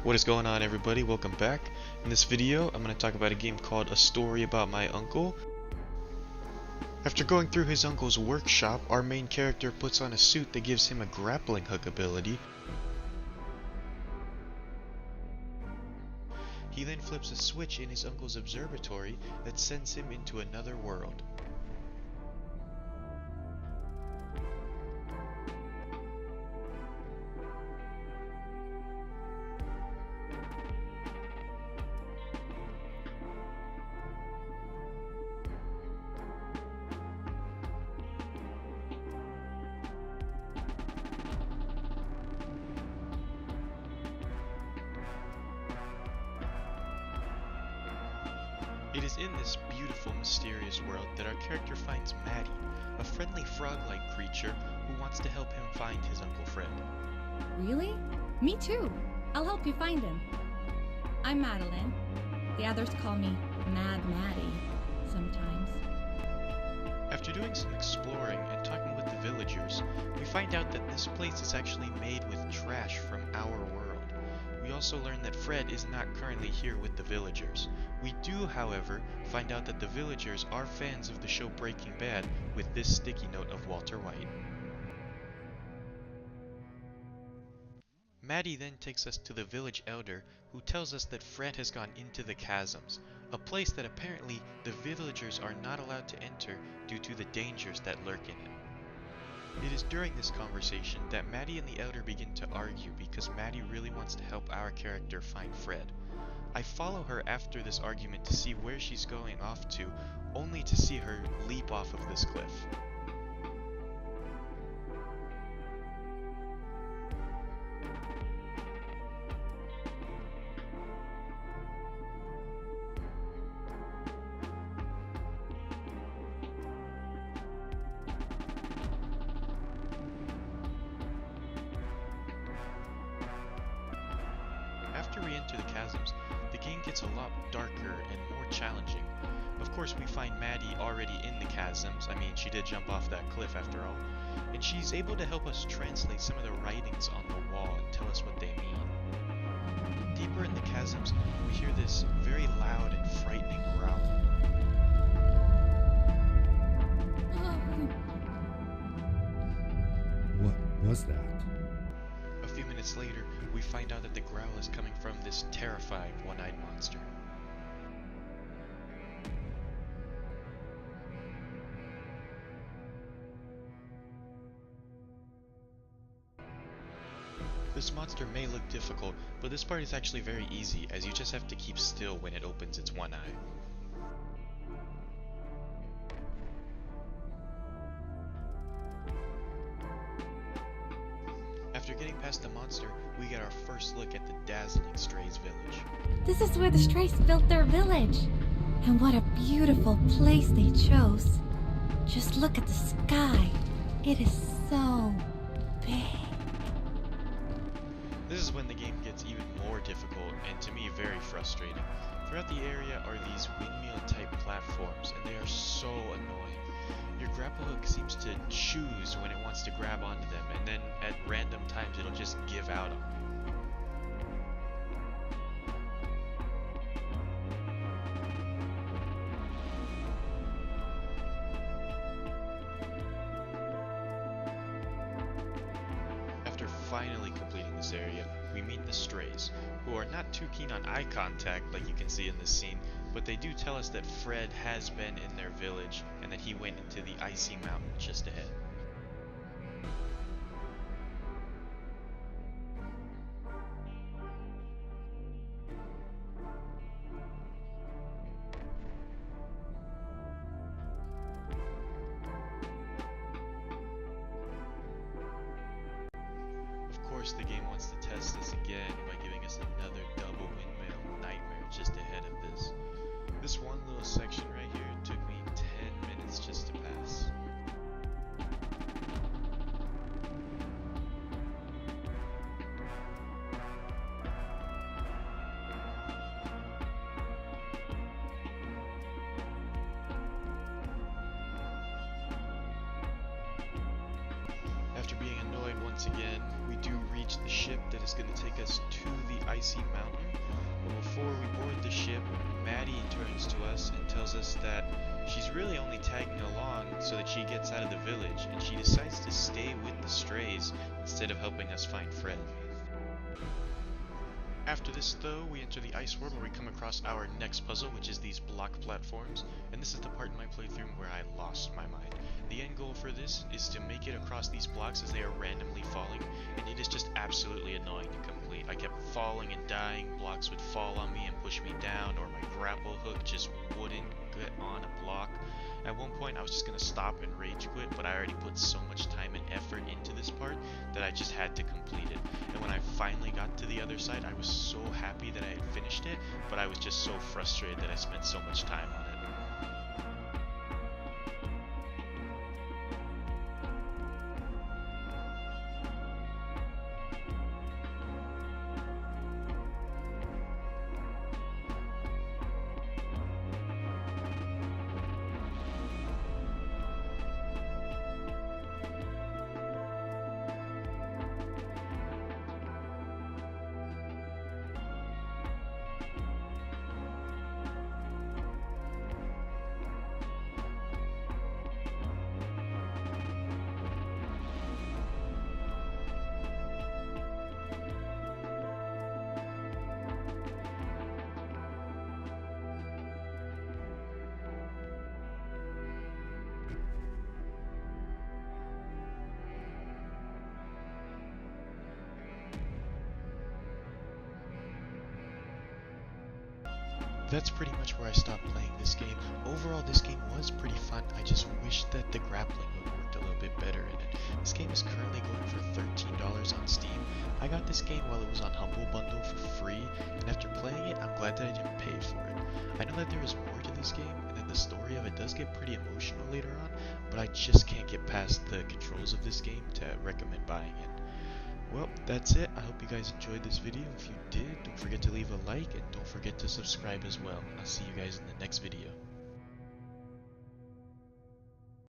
What is going on, everybody? Welcome back. In this video I'm going to talk about a game called A Story About My Uncle. After going through his uncle's workshop, our main character puts on a suit that gives him a grappling hook ability. He then flips a switch in his uncle's observatory that sends him into another world. It is in this beautiful, mysterious world that our character finds Maddie, a friendly frog-like creature who wants to help him find his Uncle Fred. Really? Me too. I'll help you find him. I'm Madeline. The others call me Mad Maddie sometimes. After doing some exploring and talking with the villagers, we find out that this place is actually made with trash from our world. We also learn that Fred is not currently here with the villagers. We do, however, find out that the villagers are fans of the show Breaking Bad with this sticky note of Walter White. Maddie then takes us to the village elder, who tells us that Fred has gone into the chasms, a place that apparently the villagers are not allowed to enter due to the dangers that lurk in it. It is during this conversation that Maddie and the elder begin to argue because Maddie really wants to help our character find Fred. I follow her after this argument to see where she's going off to, only to see her leap off of this cliff. After we enter the chasms, the game gets a lot darker and more challenging. Of course, we find Maddie already in the chasms. I mean, she did jump off that cliff after all. And she's able to help us translate some of the writings on the wall and tell us what they mean. Deeper in the chasms, we hear this very loud and frightening growl. What was that? A few minutes later, we find out that the growl is coming from this terrifying one-eyed monster. This monster may look difficult, but this part is actually very easy, as you just have to keep still when it opens its one eye. After getting past the monster, we get our first look at the dazzling Strays village. This is where the Strays built their village. And what a beautiful place they chose. Just look at the sky. It is so big. This is when the game gets even more difficult, and to me very frustrating. Throughout the area are these windmill-type platforms, and they are so annoying. Your grapple hook seems to choose when it wants to grab onto them, and then at random times it'll just give out on you. After finally completing this area, we meet the Strays, who are not too keen on eye contact like you can see in this scene, but they do tell us that Fred has been in their village and that he went into the icy mountain just ahead. Of course, the game wants to test this again by giving us another double windmill nightmare just ahead of this. This one little section right here took me 10 minutes just to pass. After being annoyed once once again, we do reach the ship that is going to take us to the icy mountain. But before we board the ship, Maddie turns to us and tells us that she's really only tagging along so that she gets out of the village, and she decides to stay with the strays instead of helping us find Fred. After this though, we enter the ice world where we come across our next puzzle, which is these block platforms, and this is the part in my playthrough where I lost my mind. The end goal for this is to make it across these blocks as they are randomly falling, and it is just absolutely annoying to complete. I kept falling and dying, blocks would fall on me and push me down, or my grapple hook just wouldn't get on a block. At one point I was just going to stop and rage quit, but I already put so much time and effort into this part that I just had to complete it. And when I finally got to the other side, I was so happy that I had finished it, but I was just so frustrated that I spent so much time on it. That's pretty much where I stopped playing this game. Overall, this game was pretty fun. I just wish that the grappling hook worked a little bit better in it. This game is currently going for $13 on Steam. I got this game while it was on Humble Bundle for free, and after playing it, I'm glad that I didn't pay for it. I know that there is more to this game, and that the story of it does get pretty emotional later on, but I just can't get past the controls of this game to recommend buying it. Well, that's it. I hope you guys enjoyed this video. If you did, don't forget to leave a like and don't forget to subscribe as well. I'll see you guys in the next video.